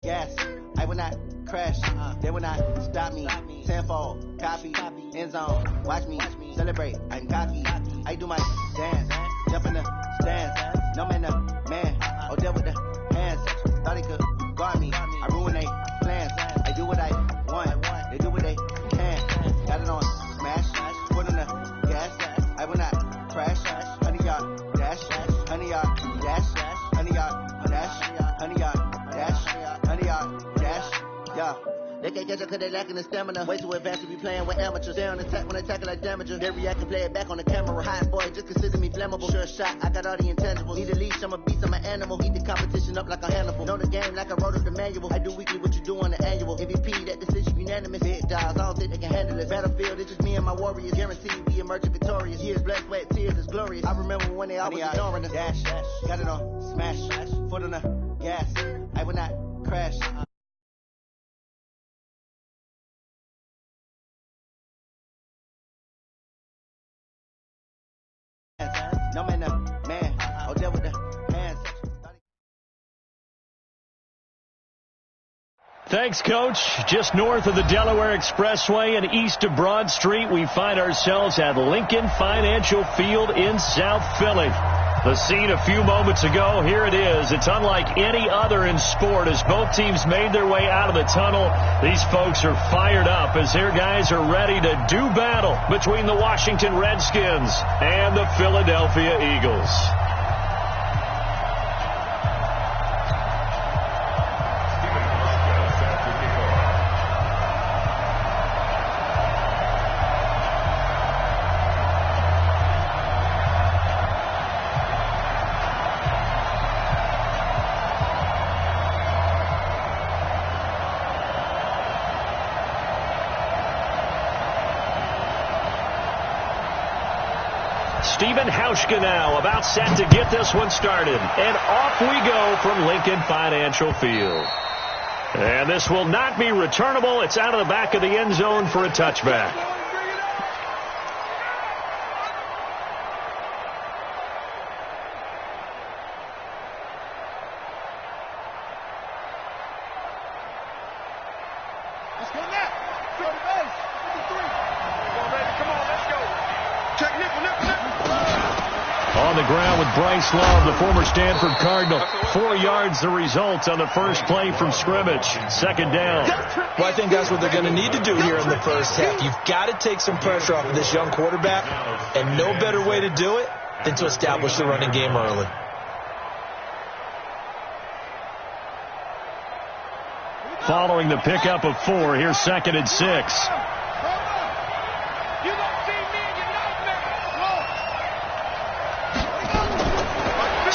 gas. I will not crash. They will not stop me. Tenfold, copy, end zone. Watch me celebrate. I'm cocky. I do my dance. Jump in the stands. No man, the man. Oh, deal with the hands. Thought he could guard me. I ruin they plans. I do what I want. They do what they can. Got it on smash. Put on the gas. I will not crash. 100 yard dash. 100 yard dash. 100 yard dash. 100 yard dash. 100 yard dash. Yeah. They can't catch up cause they lacking the stamina. Way too advanced to be playing with amateurs. They on attack when they tackle like damager. They react and play it back on the camera. Hot boy, just consider me flammable. Sure shot, I got all the intangibles. Need a leash, I'm a beast, I'm an animal. Heat the competition up like a Hannibal. Know the game like I wrote up the manual. I do weekly what you do on the annual. MVP, that decision unanimous. Big dogs, I don't think they can handle it. Battlefield, it's just me and my warriors. Guaranteed we emerging victorious. Years, blood, sweat, tears, is glorious. I remember when they always ignoring us. Dash, got it on smash. Foot on the gas. I will not crash. No man, the man. Oh, deal with the hands. Thanks, Coach. Just north of the Delaware Expressway and east of Broad Street, we find ourselves at Lincoln Financial Field in South Philly. The scene a few moments ago, here it is. It's unlike any other in sport as both teams made their way out of the tunnel. These folks are fired up as their guys are ready to do battle between the Washington Redskins and the Philadelphia Eagles. Hauschka now about set to get this one started. And off we go from Lincoln Financial Field. And this will not be returnable. It's out of the back of the end zone for a touchback. Let's go now. Throw the base. 53. Come on, baby. Come on. Let's go. Check nickel. On the ground with Bryce Love, the former Stanford Cardinal. 4 yards the result on the first play from scrimmage. Second down. Well, I think that's what they're going to need to do here in the first half. You've got to take some pressure off of this young quarterback, and no better way to do it than to establish the running game early. Following the pickup of 4, here's 2nd and 6.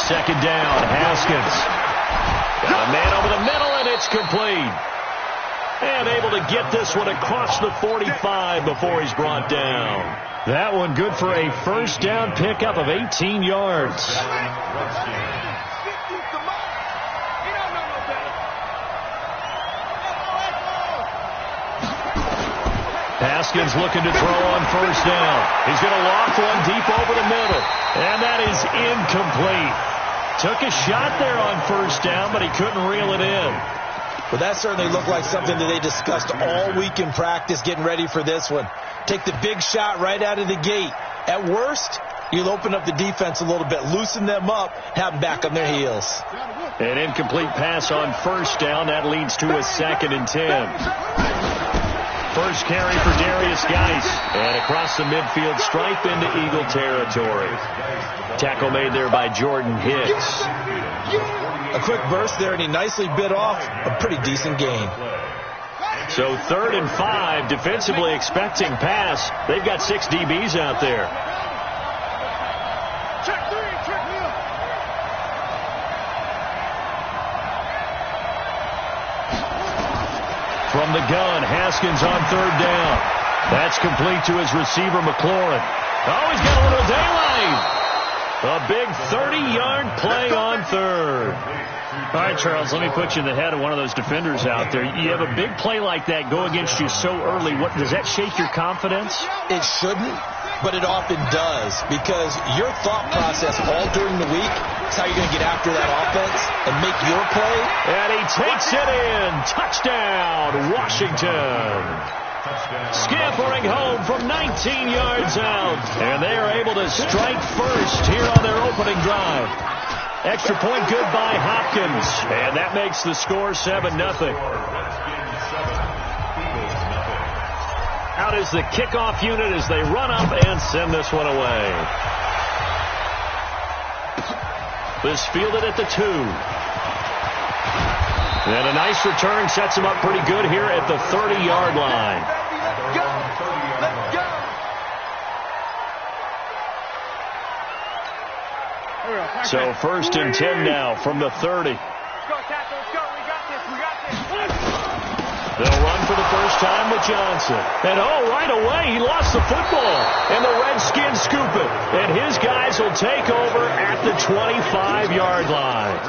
Second down, Haskins. Got a man over the middle, and it's complete. And able to get this one across the 45 before he's brought down. That one good for a first down pickup of 18 yards. Haskins looking to throw on first down. He's going to loft one deep over the middle. And that is incomplete. Took a shot there on first down, but he couldn't reel it in. Well, that certainly looked like something that they discussed all week in practice getting ready for this one. Take the big shot right out of the gate. At worst, you'll open up the defense a little bit, loosen them up, have them back on their heels. An incomplete pass on first down. That leads to a 2nd and 10. First carry for Darius Geis. And across the midfield stripe into Eagle territory. Tackle made there by Jordan Hicks. A quick burst there, and he nicely bit off a pretty decent gain. So 3rd and 5, defensively expecting pass. They've got 6 DBs out there. From the gun, Haskins on 3rd down. That's complete to his receiver, McLaurin. Oh, he's got a little daylight. A big 30-yard play on 3rd. All right, Charles, let me put you in the head of one of those defenders out there. You have a big play like that go against you so early. What does that shake your confidence? It shouldn't, but it often does, because your thought process all during the week is how you're going to get after that offense and make your play. And he takes it in. Touchdown, Washington. Scampering home from 19 yards out. And they are able to strike first here on their opening drive. Extra point good by Hopkins. And that makes the score 7-0. Out is the kickoff unit as they run up and send this one away. This fielded at the 2. And a nice return sets him up pretty good here at the 30-yard line. Let's go! Let's go! So first and 10 now from the 30. Let's go, Tackle. Let's go. We got this. We got this. They'll run for the first time with Johnson. And, right away, he lost the football. And the Redskins scoop it. And his guys will take over at the 25-yard line.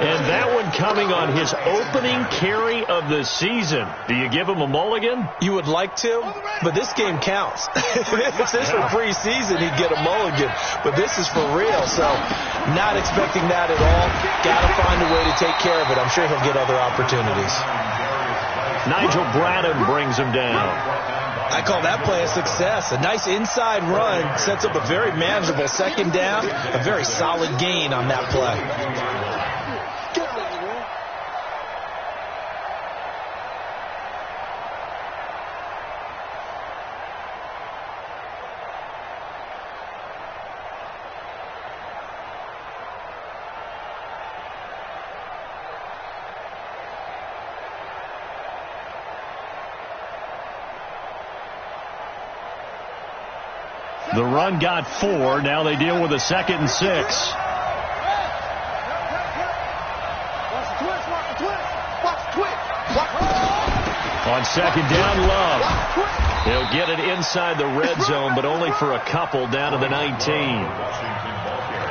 And that one coming on his opening carry of the season. Do you give him a mulligan? You would like to, but this game counts. If this were preseason, he'd get a mulligan. But this is for real, so not expecting that at all. Got to find a way to take care of it. I'm sure he'll get other opportunities. Nigel Bradham brings him down. I call that play a success. A nice inside run sets up a very manageable second down. A very solid gain on that play. The run got 4. Now they deal with a 2nd and 6. Watch the twist. Watch the twist. On 2nd down, Love. He'll get it inside the red zone, but only for a couple down to the 19.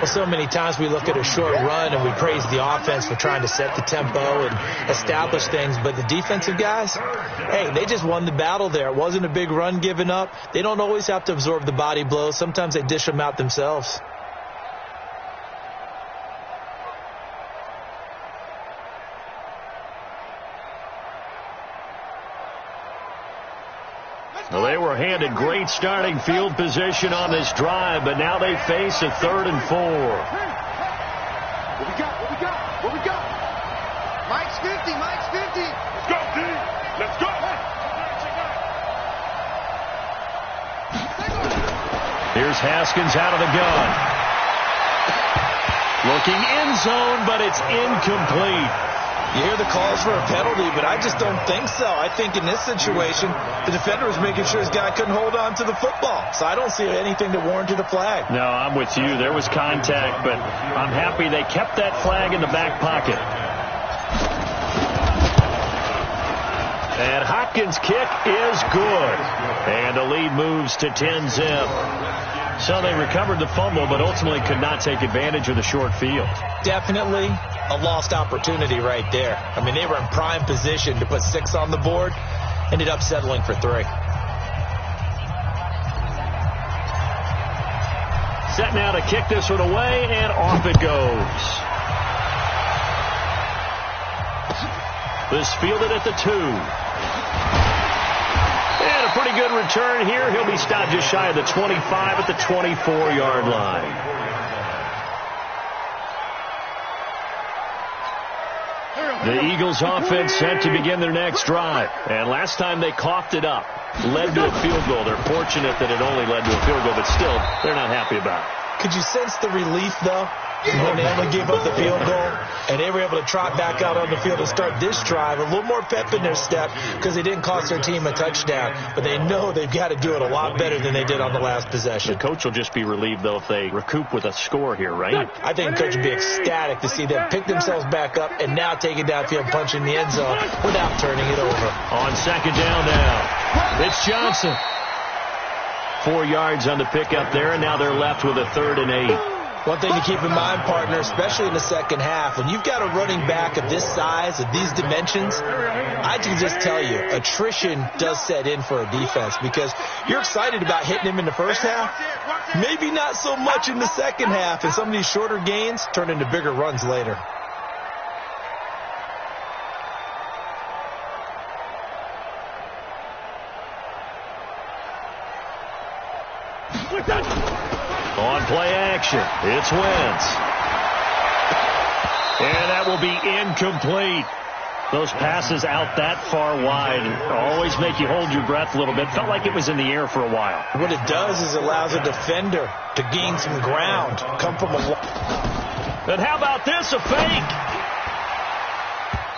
Well, so many times we look at a short run and we praise the offense for trying to set the tempo and establish things, but the defensive guys, hey, they just won the battle there. It wasn't a big run given up. They don't always have to absorb the body blows. Sometimes they dish them out themselves. Well, they were handed great starting field position on this drive, but now they face a 3rd and 4. What we got? Mike's 50. Let's go, D. Let's go. Here's Haskins out of the gun. Looking end zone, but it's incomplete. You hear the calls for a penalty, but I just don't think so. I think in this situation, the defender was making sure his guy couldn't hold on to the football. So I don't see anything that warranted a flag. No, I'm with you. There was contact, but I'm happy they kept that flag in the back pocket. And Hopkins' kick is good. And the lead moves to 10-zip. So they recovered the fumble, but ultimately could not take advantage of the short field. Definitely a lost opportunity right there. I mean, they were in prime position to put 6 on the board. Ended up settling for 3. Set now to kick this one away, and off it goes. This fielded at the 2. And a pretty good return here. He'll be stopped just shy of the 25 at the 24-yard line. The Eagles offense set to begin their next drive. And last time they coughed it up, led to a field goal. They're fortunate that it only led to a field goal, but still, they're not happy about it. Could you sense the relief, though, when they only gave up the field goal and they were able to trot back out on the field and start this drive? A little more pep in their step because they didn't cost their team a touchdown, but they know they've got to do it a lot better than they did on the last possession. The coach will just be relieved, though, if they recoup with a score here, right? I think the coach would be ecstatic to see them pick themselves back up and now take it downfield, punch in the end zone without turning it over. On 2nd down now, it's Johnson. 4 yards on the pickup there, and now they're left with a 3rd and 8. One thing to keep in mind, partner, especially in the second half, when you've got a running back of this size, of these dimensions, I can just tell you, attrition does set in for a defense because you're excited about hitting him in the first half, maybe not so much in the second half, and some of these shorter gains turn into bigger runs later. On play action, it's Wentz. And that will be incomplete. Those passes out that far wide always make you hold your breath a little bit. Felt like it was in the air for a while. What it does is it allows a defender to gain some ground, come from a... And how about this, a fake?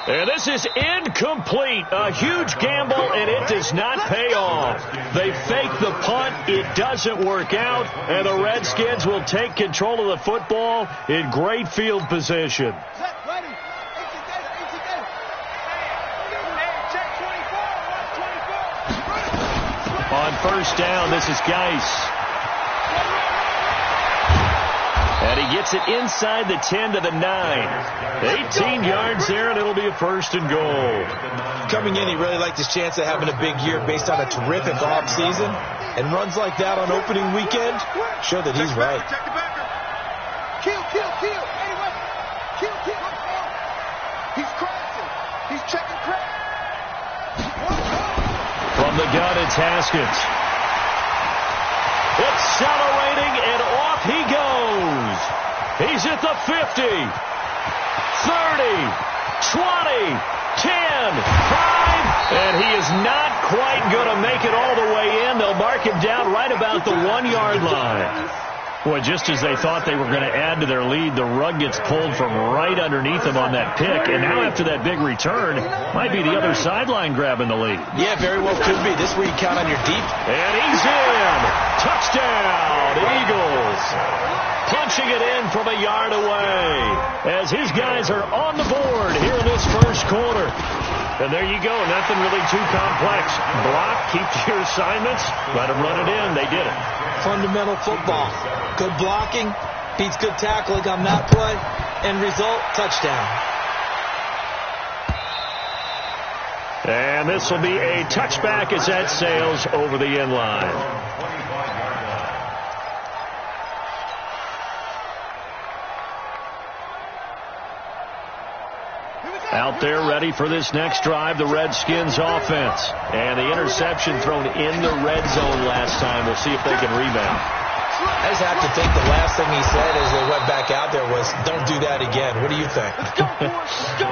And this is incomplete. A huge gamble, and it does not pay off. They fake the punt. It doesn't work out, and the Redskins will take control of the football in great field position. On first down, this is Geis. And he gets it inside the 10 to the 9. 18 yards there, and it'll be a first and goal. Coming in, he really liked his chance of having a big year based on a terrific offseason. And runs like that on opening weekend show that he's right. Kill. Anyway, kill. He's crashing. He's checking crack. From the gun, it's Haskins. Accelerating, and off he goes. He's at the 50, 30, 20, 10, 5, and he is not quite going to make it all the way in. They'll mark him down right about the 1-yard line. Boy, just as they thought they were going to add to their lead, the rug gets pulled from right underneath them on that pick. And now after that big return, might be the other sideline grabbing the lead. Yeah, very well could be. This is where you count on your deep. And he's in. Touchdown, Eagles. Punching it in from a yard away as his guys are on the board here in this first quarter. And there you go. Nothing really too complex. Block, keep to your assignments, let them run it in. They did it. Fundamental football. Good blocking beats good tackling on that play. End result, touchdown. And this will be a touchback as that sails over the end line. Out there ready for this next drive, the Redskins offense. And the interception thrown in the red zone last time. We'll see if they can rebound. I just have to think the last thing he said as they went back out there was, don't do that again. What do you think?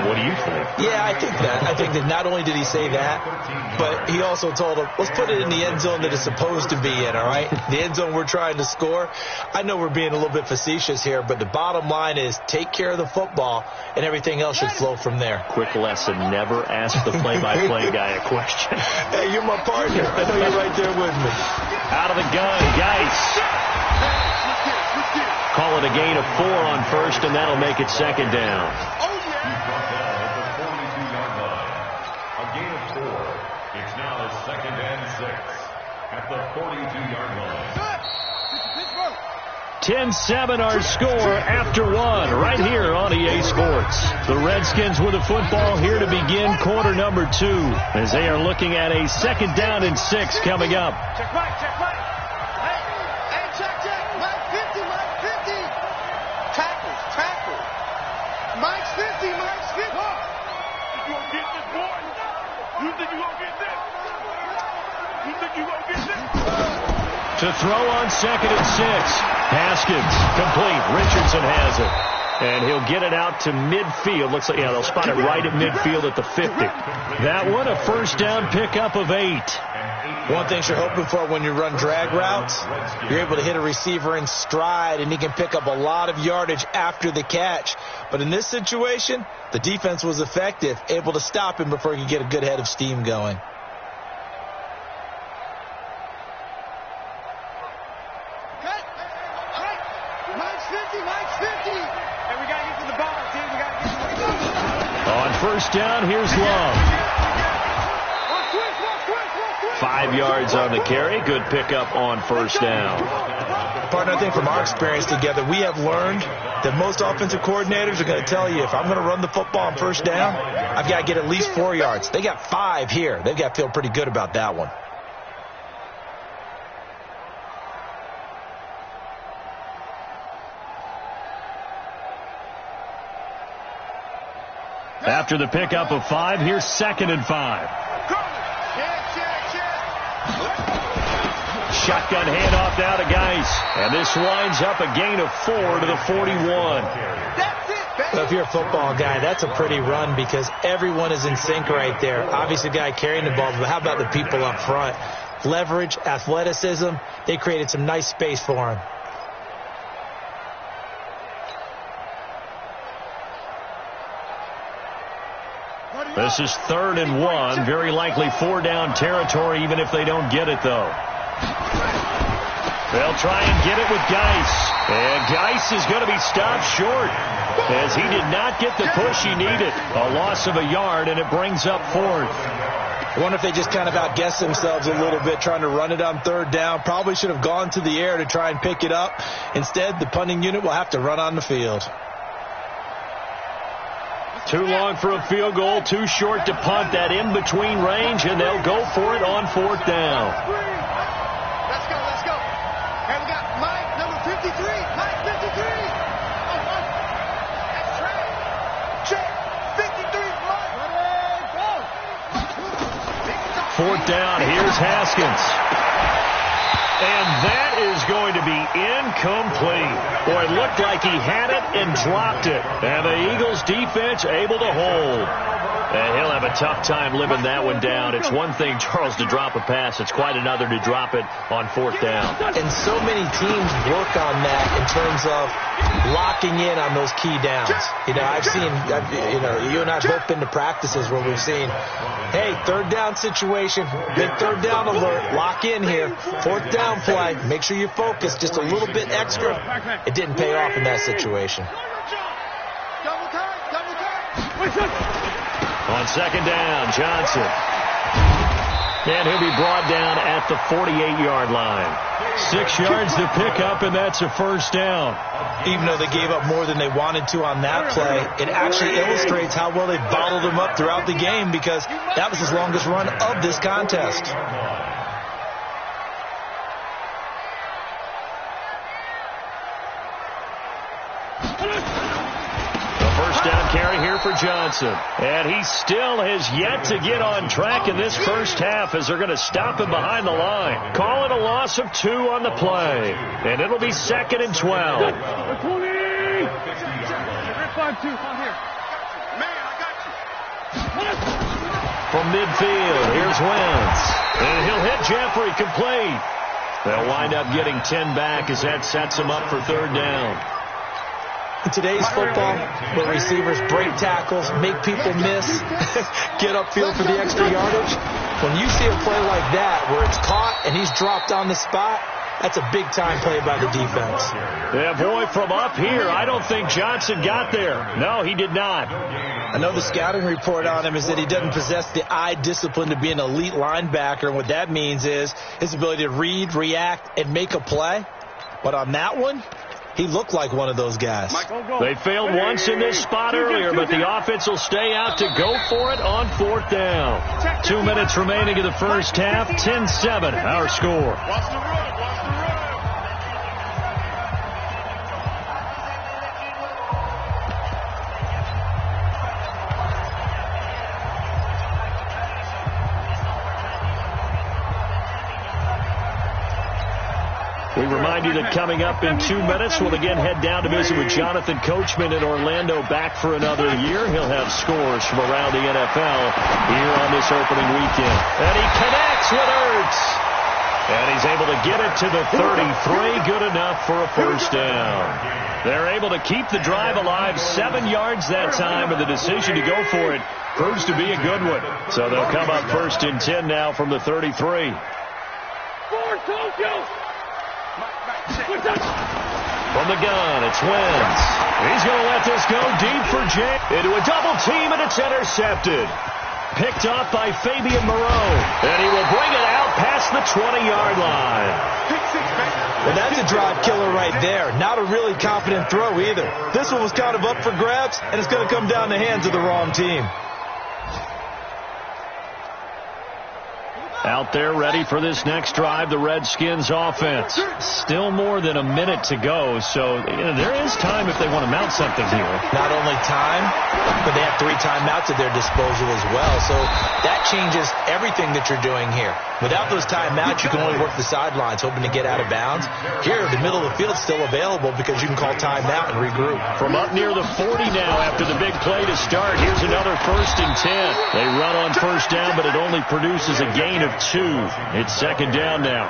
What do you think? Yeah, I think that. I think that not only did he say that, but he also told them, let's put it in the end zone that it's supposed to be in, all right? The end zone we're trying to score. I know we're being a little bit facetious here, but the bottom line is take care of the football, and everything else should flow from there. Quick lesson, never ask the play-by-play guy a question. Hey, you're my partner. I know you're right there with me. Out of the gun, Geis. Call it a gain of 4 on first, and that'll make it second down. He brought that at the 42-yard line. A gain of 4. It's now second and 6 at the 42-yard line. 10-7 our score after 1 right here on EA Sports. The Redskins with the football here to begin quarter number 2 as they are looking at a second down and 6 coming up. Check right. Hey, check. Mike 50. Tackle. Mike's 50. You gonna get this, boy? You think you gonna get this? To throw on second and 6. Haskins, complete. Richardson has it. And he'll get it out to midfield. Looks like, yeah, they'll spot it right at midfield at the 50. That one, a first down pickup of 8. One thing you're hoping for when you run drag routes, you're able to hit a receiver in stride, and he can pick up a lot of yardage after the catch. But in this situation, the defense was effective, able to stop him before he could get a good head of steam going. On first down, here's Love. 5 yards on the carry. Good pickup on first down. partner, I think from our experience together, we have learned that most offensive coordinators are going to tell you, if I'm going to run the football on first down, I've got to get at least 4 yards. They got 5 here. They've got to feel pretty good about that one. After the pickup of 5, here's 2nd and 5. Shotgun handoff now to Geis. And this winds up a gain of 4 to the 41. Well, if you're a football guy, that's a pretty run because everyone is in sync right there. Obviously, the guy carrying the ball, but how about the people up front? Leverage, athleticism, they created some nice space for him. This is 3rd and 1. Very likely 4-down territory, even if they don't get it, though. They'll try and get it with Geis. And Geis is going to be stopped short as he did not get the push he needed. A loss of a yard, and it brings up 4th. I wonder if they just kind of outguessed themselves a little bit trying to run it on 3rd down. Probably should have gone to the air to try and pick it up. Instead, the punting unit will have to run on the field. Too long for a field goal, too short to punt. That in-between range, and they'll go for it on 4th down. Let's go, let's go. And we got Mike, number 53. Mike, 53. That's right. Check. 53, Mike. Go. 4th down, here's Haskins. And that is going to be incomplete. Boy, it looked like he had it and dropped it. And the Eagles defense able to hold. And he'll have a tough time living that one down. It's one thing, Charles, to drop a pass. It's quite another to drop it on 4th down. And so many teams work on that in terms of locking in on those key downs. You know, you and I have both been to practices where we've seen, hey, 3rd down situation, big 3rd down alert, lock in here, 4th down play, make sure you focus just a little bit extra. It didn't pay off in that situation. On 2nd down, Johnson. And he'll be brought down at the 48-yard line. 6 yards to pick up, and that's a 1st down. Even though they gave up more than they wanted to on that play, it actually illustrates how well they bottled them up throughout the game because that was his longest run of this contest. Carry here for Johnson. And he still has yet to get on track in this first half as they're going to stop him behind the line. Call it a loss of 2 on the play. And it'll be 2nd and 12. From midfield, here's Wentz. And he'll hit Jeffrey complete. They'll wind up getting 10 back as that sets him up for 3rd down. In today's football, where receivers break tackles, make people miss, get upfield for the extra yardage, when you see a play like that where it's caught and he's dropped on the spot, that's a big-time play by the defense. Yeah, boy, from up here, I don't think Johnson got there. No, he did not. I know the scouting report on him is that he doesn't possess the eye discipline to be an elite linebacker, and what that means is his ability to read, react, and make a play. But on that one, he looked like one of those guys. They failed once in this spot earlier, but the offense will stay out to go for it on 4th down. 2 minutes remaining in the first half. 10-7, our score. We remind you that coming up in 2 minutes, we'll again head down to visit with Jonathan Coachman in Orlando, back for another year. He'll have scores from around the NFL here on this opening weekend. And he connects with Ertz. And he's able to get it to the 33. Good enough for a 1st down. They're able to keep the drive alive, 7 yards that time, and the decision to go for it proves to be a good one. So they'll come up 1st and 10 now from the 33. From the gun, it's Wentz. He's going to let this go deep for Jay. Into a double team, and it's intercepted. Picked off by Fabian Moreau. And he will bring it out past the 20-yard line. Well, that's a drive killer right there. Not a really confident throw either. This one was kind of up for grabs, and it's going to come down the hands of the wrong team. Out there ready for this next drive, the Redskins offense. Still more than a minute to go, so there is time if they want to mount something here. Not only time, but they have 3 timeouts at their disposal as well, so that changes everything that you're doing here. Without those timeouts, you can only work the sidelines, hoping to get out of bounds. Here, the middle of the field is still available because you can call timeout and regroup. From up near the 40 now after the big play to start, here's another 1st and 10. They run on 1st down, but it only produces a gain of 2. It's 2nd down now.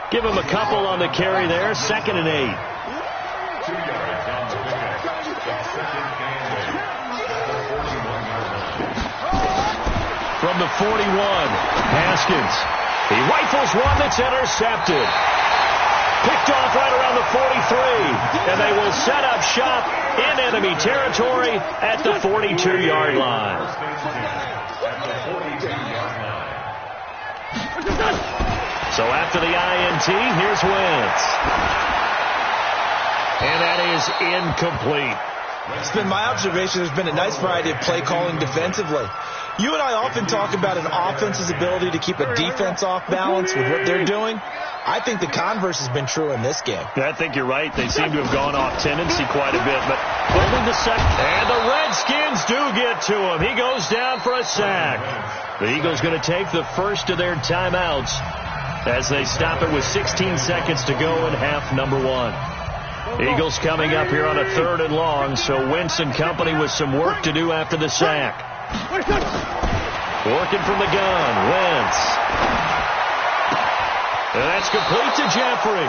Give him a couple on the carry there. 2nd and 8. 2 yards on the pickup. It's 2nd and 8. From the 41, Haskins. He rifles one that's intercepted. Picked off right around the 43. And they will set up shop in enemy territory at the 42-yard line. So after the INT, here's Wentz. And that is incomplete. It's been my observation there's been a nice variety of play calling defensively. You and I often talk about an offense's ability to keep a defense off balance with what they're doing. I think the converse has been true in this game. Yeah, I think you're right. They seem to have gone off tendency quite a bit. But holding the second. And the Redskins do get to him. He goes down for a sack. The Eagles going to take the first of their timeouts as they stop it with 16 seconds to go in half number 1. Eagles coming up here on a 3rd and long, so Wentz and company with some work to do after the sack. Working from the gun, Wentz. And that's complete to Jeffrey.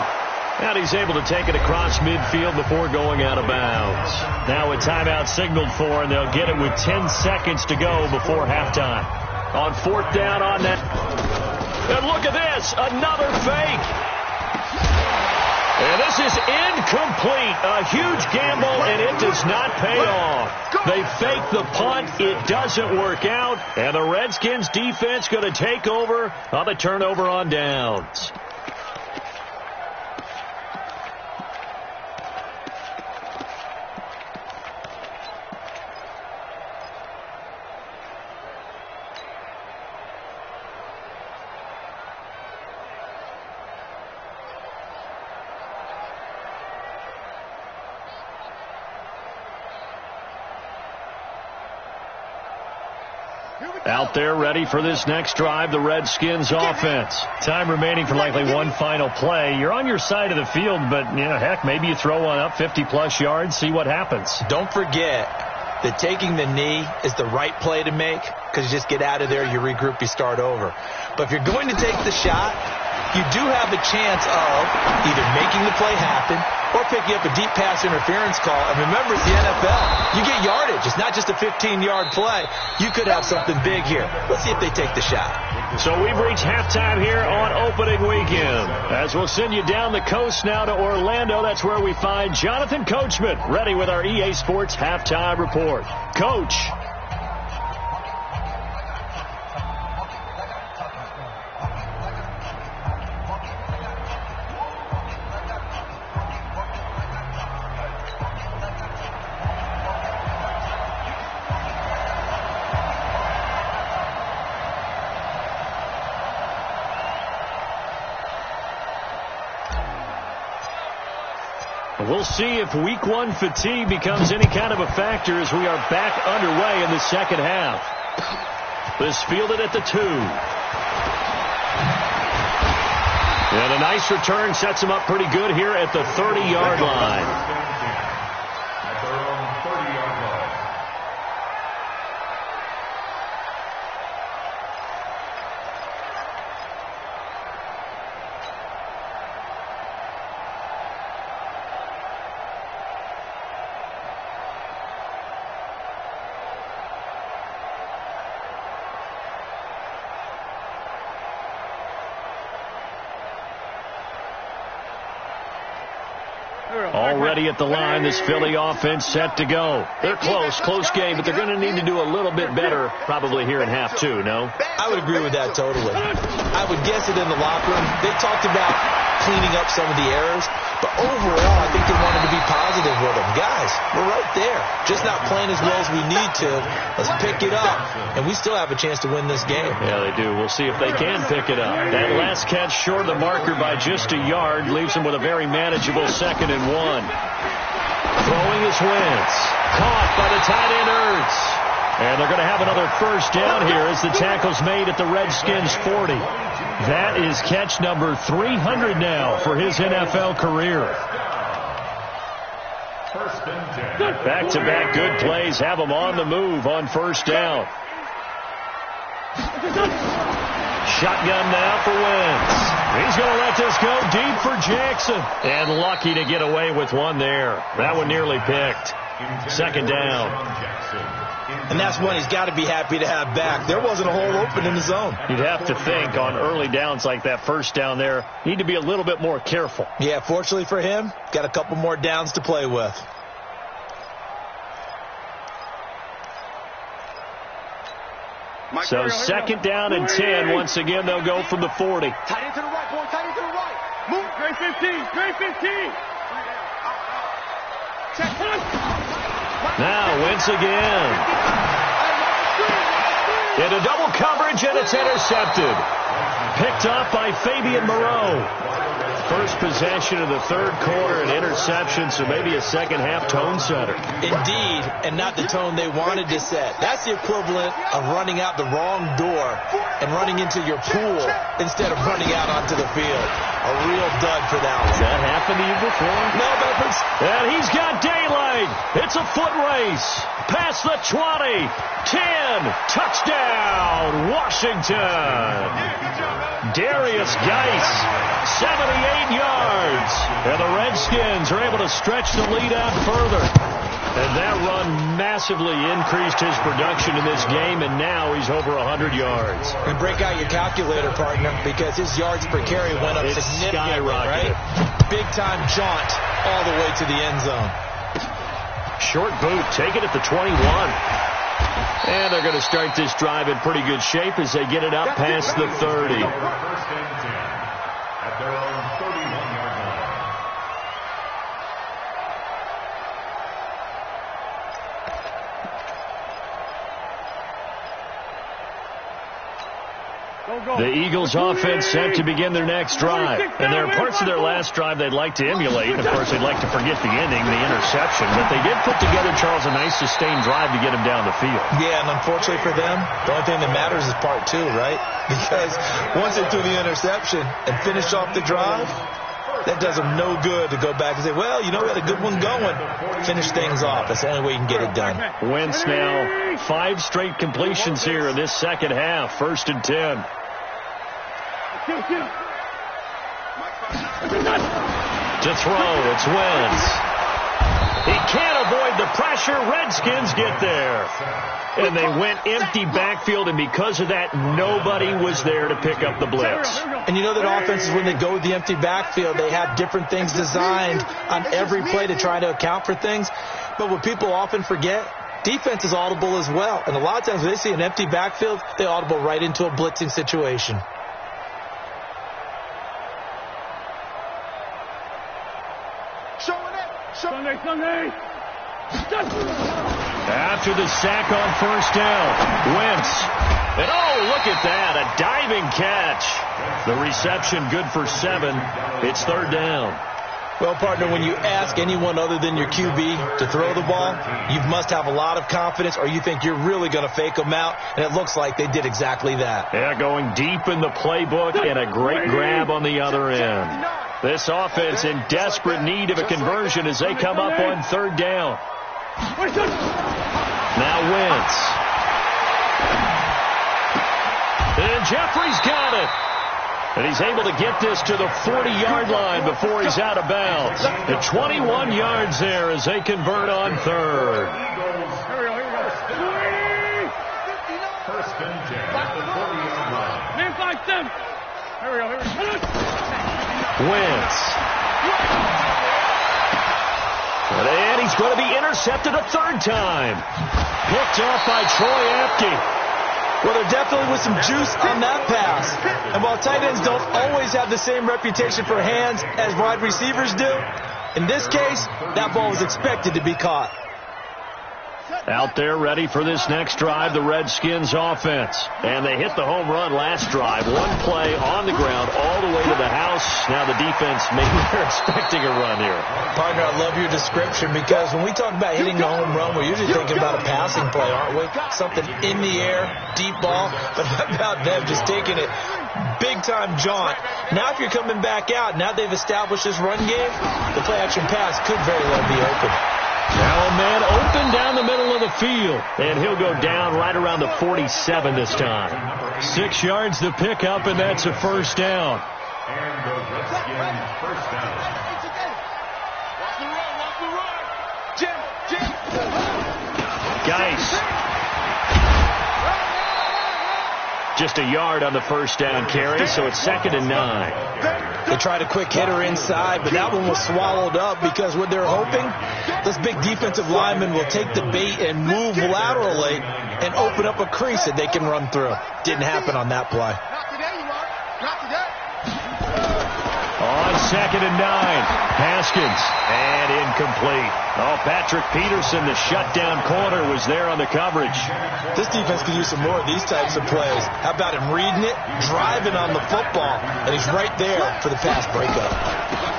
And he's able to take it across midfield before going out of bounds. Now a timeout signaled for, and they'll get it with 10 seconds to go before halftime. On 4th down on that. And look at this, another fake. And this is incomplete. A huge gamble, and it does not pay off. They fake the punt. It doesn't work out. And the Redskins defense going to take over on the turnover on downs. Out there ready for this next drive, the Redskins offense. Time remaining for likely one final play. You're on your side of the field, but, heck, maybe you throw one up 50-plus yards, see what happens. Don't forget that taking the knee is the right play to make because you just get out of there, you regroup, you start over. But if you're going to take the shot, you do have a chance of either making the play happen or picking up a deep pass interference call. And remember, it's the NFL. You get yardage. It's not just a 15-yard play. You could have something big here. Let's see if they take the shot. So we've reached halftime here on opening weekend. As we'll send you down the coast now to Orlando, that's where we find Jonathan Coachman, ready with our EA Sports halftime report. Coach. We'll see if week 1 fatigue becomes any kind of a factor as we are back underway in the second half. This fielded at the 2. And a nice return sets him up pretty good here at the 30-yard line. At their own 30-yard line. Already at the line, this Philly offense set to go. They're close game, but they're going to need to do a little bit better probably here in half two, no? I would agree with that totally. I would guess it in the locker room. They talked about cleaning up some of the errors, but overall, I think they wanted to be positive with them. Guys, we're right there. Just not playing as well as we need to. Let's pick it up, and we still have a chance to win this game. Yeah, they do. We'll see if they can pick it up. That last catch short of the marker by just a yard leaves them with a very manageable 2nd and 1. Throwing his Wentz. Caught by the tight end Ertz. And they're going to have another first down here as the tackle's made at the Redskins 40. That is catch number 300 now for his NFL career. Back-to-back good plays have him on the move on first down. Shotgun now for Wentz. He's going to let this go deep for Jackson. And lucky to get away with one there. That one nearly picked. 2nd down. And that's one he's got to be happy to have back. There wasn't a hole open in the zone. You'd have to think on early downs like that first down there, need to be a little bit more careful. Yeah, fortunately for him, got a couple more downs to play with. So 2nd down and 10. Once again, they'll go from the 40. Tight end to the right, boy. Tight end to the right. Move. Grade 15. Grade 15. Now Wentz again. Into double coverage, and it's intercepted. Picked up by Fabian Moreau. First possession of the 3rd quarter, an interception, so maybe a second-half tone setter. Indeed, and not the tone they wanted to set. That's the equivalent of running out the wrong door and running into your pool instead of running out onto the field. A real dud for that one. Has that happened to you before? No, but and he's got daylight. It's a foot race. Past the 20. 10. Touchdown, Washington. Darius Geis, 78 yards. And the Redskins are able to stretch the lead out further. And that run massively increased his production in this game, and now he's over 100 yards. And break out your calculator, partner, because his yards per carry went up significantly, right? Big-time jaunt all the way to the end zone. Short boot, take it at the 21. And they're going to start this drive in pretty good shape as they get it up past the 30. First and 10 at their own 31-yard line. The Eagles offense set to begin their next drive. And there are parts of their last drive they'd like to emulate. And, of course, they'd like to forget the ending, the interception. But they did put together, Charles, a nice sustained drive to get him down the field. Yeah, and unfortunately for them, the only thing that matters is part 2, right? Because once they threw the interception and finished off the drive, that does them no good to go back and say, well, you know, we had a good one going. Finish things off. That's the only way you can get it done. Wentz now 5 straight completions here in this second half. 1st and 10. To throw, it's Wentz. He can't avoid the pressure. Redskins get there. And they went empty backfield, and because of that, nobody was there to pick up the blitz. And you know that offenses, when they go with the empty backfield, they have different things designed on every play to try to account for things. But what people often forget, defense is audible as well. And a lot of times when they see an empty backfield, they audible right into a blitzing situation. Sunday. After the sack on first down, Wentz. And oh, look at that, a diving catch. The reception good for 7. It's 3rd down. Well, partner, when you ask anyone other than your QB to throw the ball, you must have a lot of confidence, or you think you're really going to fake them out, and it looks like they did exactly that. Yeah, going deep in the playbook and a great grab on the other end. This offense in desperate need of a conversion as they come up on 3rd down. Now Wentz. And Jeffrey's got it. And he's able to get this to the 40-yard line before he's out of bounds. The 21 yards there as they convert on 3rd. First and 10 at the 40-yard line. Man, 5-7. Here we go. Wentz. going to be intercepted a third time. Picked off by Troy Apke. Well, there definitely was some juice on that pass. And while tight ends don't always have the same reputation for hands as wide receivers do, in this case, that ball was expected to be caught. Out there ready for this next drive, the Redskins offense. And they hit the home run last drive. One play on the ground all the way to the house. Now the defense, maybe they're expecting a run here. Partner, I love your description because when we talk about hitting the home run, we're usually thinking about a passing play, aren't we? Something in the air, deep ball. But how about them just taking it big-time jaunt? Now if you're coming back out, now they've established this run game, the play-action pass could very well be open. Now a man open down the middle of the field. And he'll go down right around the 47 this time. 6 yards to pick up, and that's a first down. And the Redskins first down. Watch the run. Jim. Geis. Just a yard on the first down carry, so it's 2nd and 9. They tried a quick hitter inside, but that one was swallowed up because what they're hoping, those big defensive linemen will take the bait and move laterally and open up a crease that they can run through. Didn't happen on that play. Not today, you are. Not today. On 2nd and 9, Haskins, and incomplete. Oh, Patrick Peterson, the shutdown corner, was there on the coverage. This defense could use some more of these types of plays. How about him reading it, driving on the football, and he's right there for the pass breakup.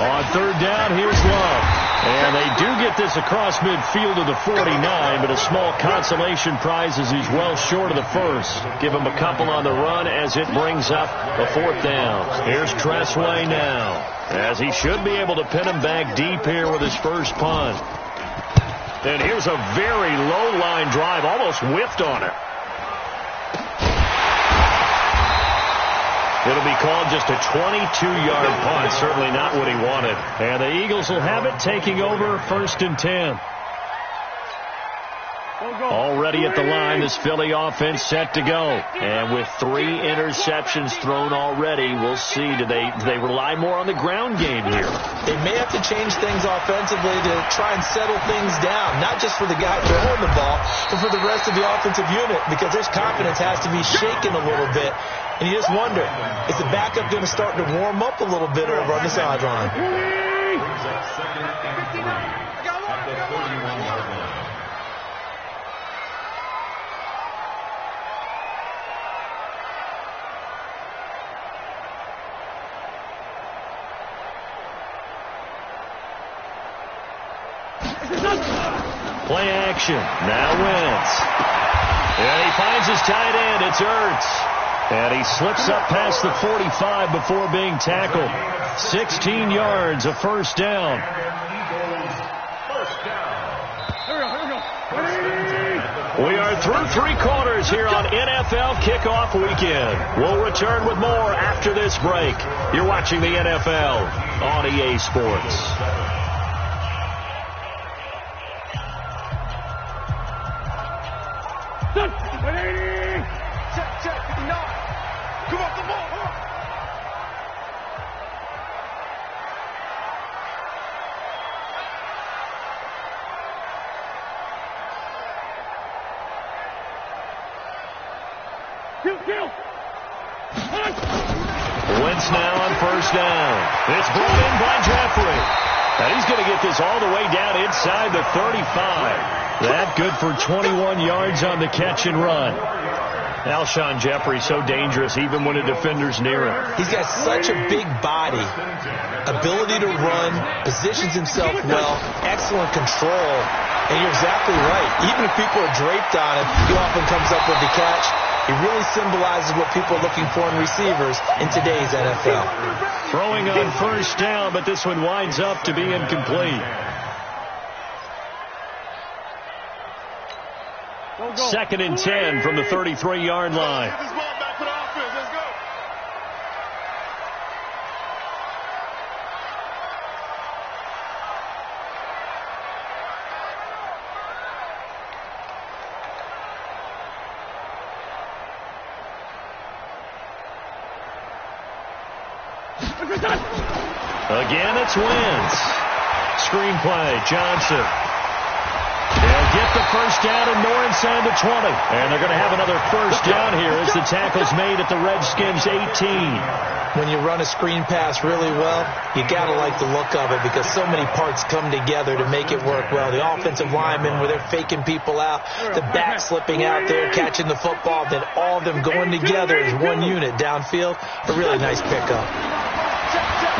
On 3rd down, here's Love. And they do get this across midfield to the 49, but a small consolation prize as he's well short of the first. Give him a couple on the run as it brings up a 4th down. Here's Tressway now, as he should be able to pin him back deep here with his first punt. And here's a very low line drive, almost whiffed on it. It'll be called just a 22-yard punt. Certainly not what he wanted. And the Eagles will have it, taking over 1st and 10. Already at the line, this Philly offense set to go. And with 3 interceptions thrown already, we'll see. Do they rely more on the ground game here? They may have to change things offensively to try and settle things down, not just for the guy throwing the ball, but for the rest of the offensive unit, because their confidence has to be shaken a little bit. And you just wonder, is the backup going to start to warm up a little bit over on the sideline? Brings up 2nd and 3 at the 31-yard line. Play action. Now Wentz. And he finds his tight end. It's Ertz. And he slips up past the 45 before being tackled. 16 yards, a first down. We are through 3 quarters here on NFL Kickoff Weekend. We'll return with more after this break. You're watching the NFL on EA Sports. Check. No. Come on, come on. Kill. Wentz now on first down. It's brought in by Jeffrey. And he's going to get this all the way down inside the 35. That good for 21 yards on the catch and run. Alshon Jeffrey so dangerous even when a defender's near him. He's got such a big body, ability to run, positions himself well, excellent control. And you're exactly right. Even if people are draped on him, he often comes up with the catch. He really symbolizes what people are looking for in receivers in today's NFL. Throwing on first down, but this one winds up to be incomplete. 2nd and 10 from the 33-yard line. Get this ball back for the offense. Let's go. Again, it's Wentz. Screenplay, Johnson. first down and more inside the 20. And they're going to have another first down here as the tackle's made at the Redskins 18. When you run a screen pass really well, you got to like the look of it because so many parts come together to make it work well. The offensive linemen, where they're faking people out, the back slipping out there, catching the football, then all of them going together as one unit downfield. A really nice pickup.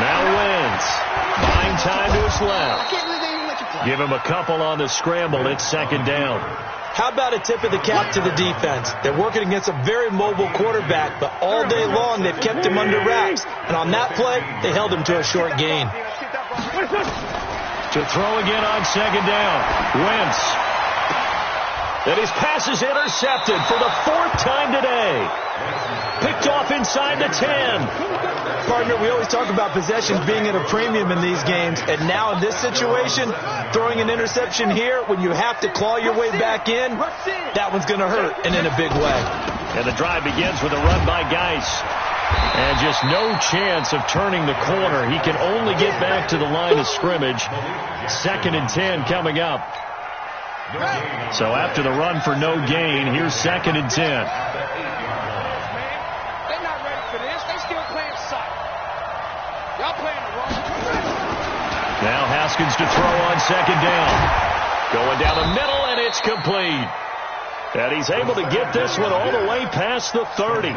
Now Wentz, buying time to his left. Give him a couple on the scramble. It's second down. How about a tip of the cap to the defense? They're working against a very mobile quarterback, but all day long they've kept him under wraps. And on that play, they held him to a short gain. To throw again on second down. Wentz. And his pass is intercepted for the fourth time today. Picked off inside the 10. Partner, we always talk about possessions being at a premium in these games, and now in this situation, throwing an interception here when you have to claw your way back in, that one's going to hurt, and in a big way. And the drive begins with a run by Geis. And just no chance of turning the corner. He can only get back to the line of scrimmage. Second and 10 coming up. So after the run for no gain, here's second and 10. Now Haskins to throw on second down. Going down the middle, and it's complete. And he's able to get this one all the way past the 30.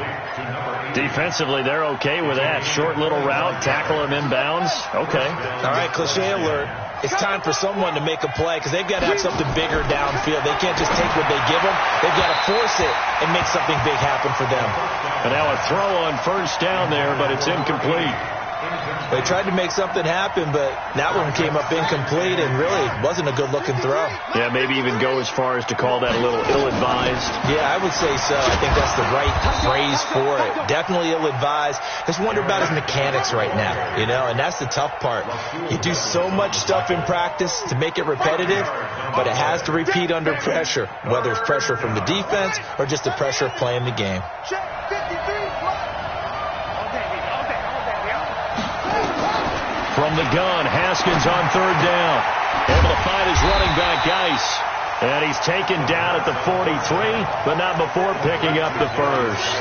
Defensively, they're okay with that. Short little route, tackle him inbounds. Okay. All right, cliche alert. It's time for someone to make a play because they've got to have something bigger downfield. They can't just take what they give them. They've got to force it and make something big happen for them. And now a throw on first down there, but it's incomplete. They tried to make something happen, but that one came up incomplete and really wasn't a good-looking throw. Yeah, maybe even go as far as to call that a little ill-advised. Yeah, I would say so. I think that's the right phrase for it. Definitely ill-advised. Just wonder about his mechanics right now, you know, and that's the tough part. You do so much stuff in practice to make it repetitive, but it has to repeat under pressure, whether it's pressure from the defense or just the pressure of playing the game. From the gun, Haskins on third down. Able to find his running back, Geis. And he's taken down at the 43, but not before picking up the first.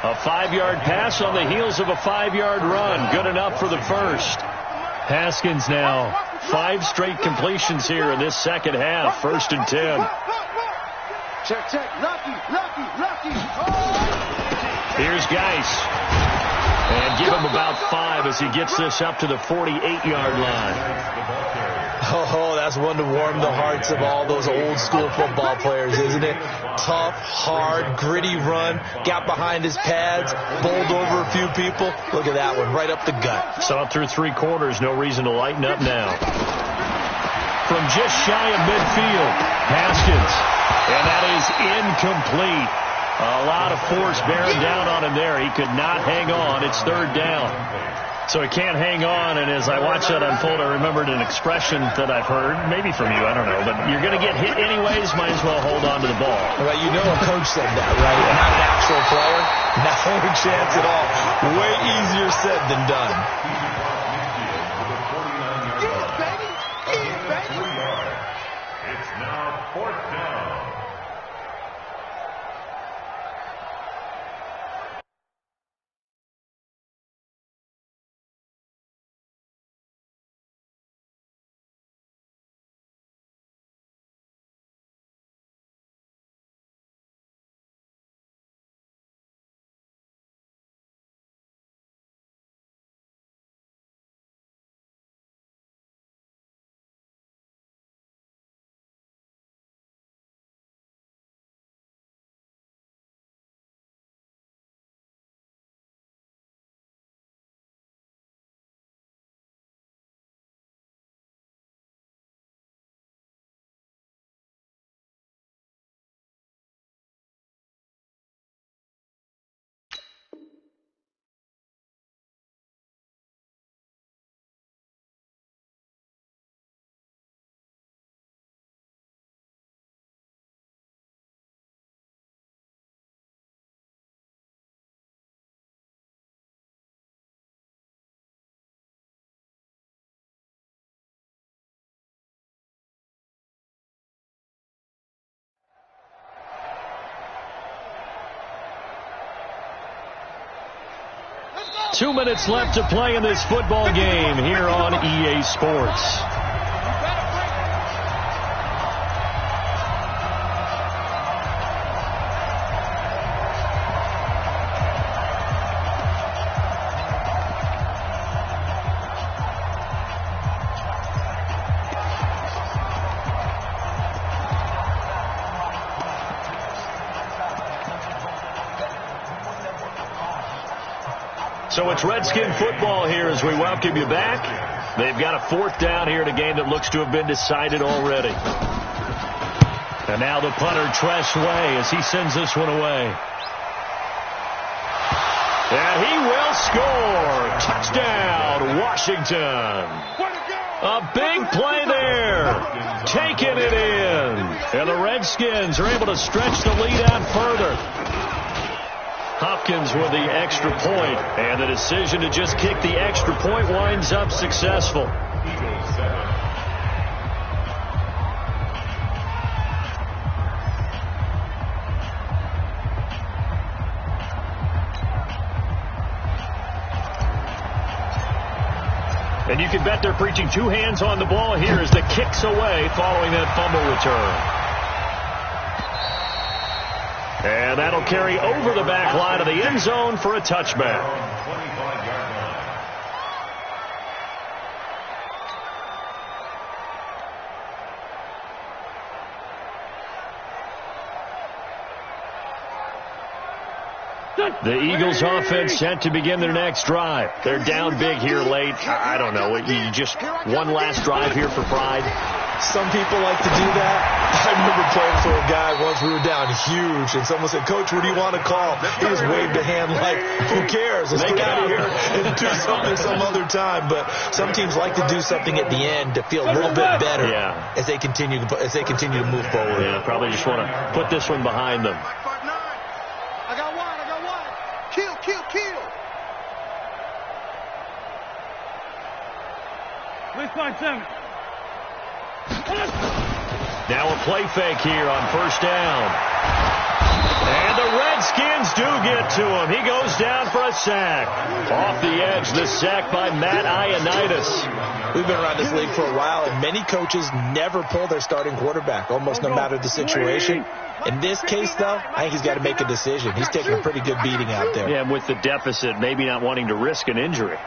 A 5-yard pass on the heels of a 5-yard run. Good enough for the first. Haskins now 5 straight completions here in this second half. First and 10. Check. Lucky. Here's Geis. And give him about 5 as he gets this up to the 48-yard line. Oh, that's one to warm the hearts of all those old school football players, isn't it? Tough, hard, gritty run. Got behind his pads, bowled over a few people. Look at that one, right up the gut. Saw it through 3 quarters. No reason to lighten up now. From just shy of midfield, Haskins. And that is incomplete. A lot of force bearing down on him there. He could not hang on. It's third down. So he can't hang on, and as I watched that unfold, I remembered an expression that I've heard, maybe from you, I don't know, but you're going to get hit anyways, might as well hold on to the ball. Well, you know a coach said that, right? Not an actual player. Not a chance at all. Way easier said than done. It's now fourth down. 2 minutes left to play in this football game here on EA Sports. So it's Redskin football here as we welcome you back. They've got a 4th down here in a game that looks to have been decided already. And now the punter, Tress Way, as he sends this one away. And he will score. Touchdown, Washington. A big play there. Taking it in. And the Redskins are able to stretch the lead out further. Hopkins with the extra point, and the decision to just kick the extra point winds up successful. And you can bet they're preaching 2 hands on the ball here as the kick's away following that fumble return. And that'll carry over the back line of the end zone for a touchback. The Eagles offense set to begin their next drive. They're down big here late. I don't know. You just one last drive here for pride. Some people like to do that. I remember playing for a guy once. We were down huge, and someone said, "Coach, what do you want to call?" He just waved a hand like, "Who cares? Let's get out of here and do something some other time." But some teams like to do something at the end to feel a little bit better as they continue to move forward. Yeah, probably just want to put this one behind them. I got one. Kill. Let's find 7. Now a play fake here on 1st down. And the Redskins do get to him. He goes down for a sack. Off the edge, the sack by Matt Ioannidis. We've been around this league for a while, and many coaches never pull their starting quarterback, almost no matter the situation. In this case, though, I think he's got to make a decision. He's taking a pretty good beating out there. Yeah, with the deficit, maybe not wanting to risk an injury.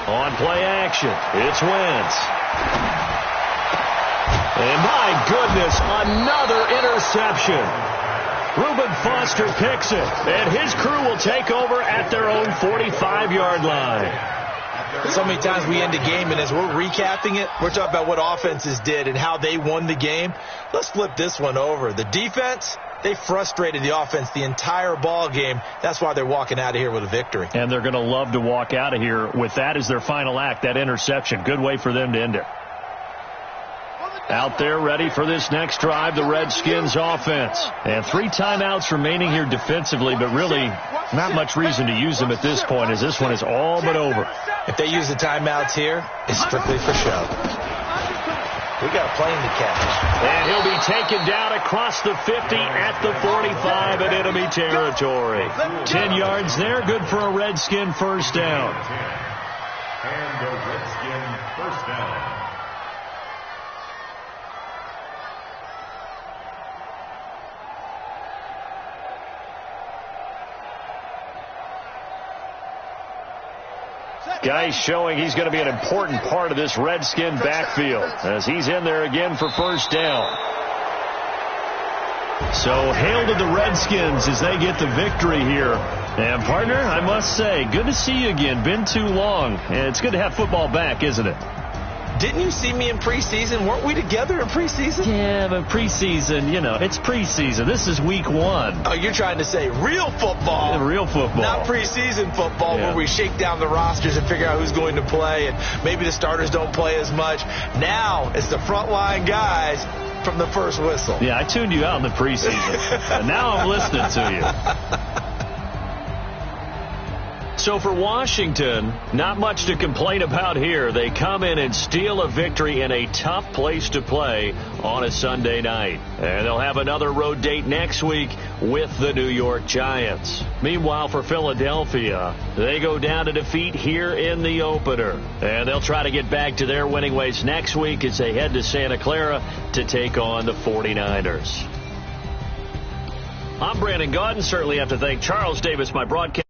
On play action, it's Wentz. And my goodness, another interception. Reuben Foster picks it, and his crew will take over at their own 45-yard line. So many times we end a game, and as we're recapping it, we're talking about what offenses did and how they won the game. Let's flip this one over. The defense, they frustrated the offense the entire ball game. That's why they're walking out of here with a victory. And they're going to love to walk out of here with that as their final act, that interception. Good way for them to end it. Out there ready for this next drive, the Redskins offense. And 3 timeouts remaining here defensively, but really not much reason to use them at this point as this one is all but over. If they use the timeouts here, it's strictly for show. We got a plane to catch. And he'll be taken down across the 50 at the 45 in enemy territory. 10 yards there, good for a Redskin 1st down. And the Redskin 1st down. Guy showing he's going to be an important part of this Redskin backfield as he's in there again for 1st down. So hail to the Redskins as they get the victory here. And partner, I must say, good to see you again. Been too long. And it's good to have football back, isn't it? Didn't you see me in preseason? Weren't we together in preseason? Yeah, but preseason, you know, it's preseason. This is week 1. Oh, you're trying to say real football. Yeah, real football. Not preseason football where we shake down the rosters and figure out who's going to play, and maybe the starters don't play as much. Now it's the frontline guys from the first whistle. Yeah, I tuned you out in the preseason. And now I'm listening to you. So for Washington, not much to complain about here. They come in and steal a victory in a tough place to play on a Sunday night. And they'll have another road date next week with the New York Giants. Meanwhile, for Philadelphia, they go down to defeat here in the opener. And they'll try to get back to their winning ways next week as they head to Santa Clara to take on the 49ers. I'm Brandon Gaudin. Certainly have to thank Charles Davis, my broadcast.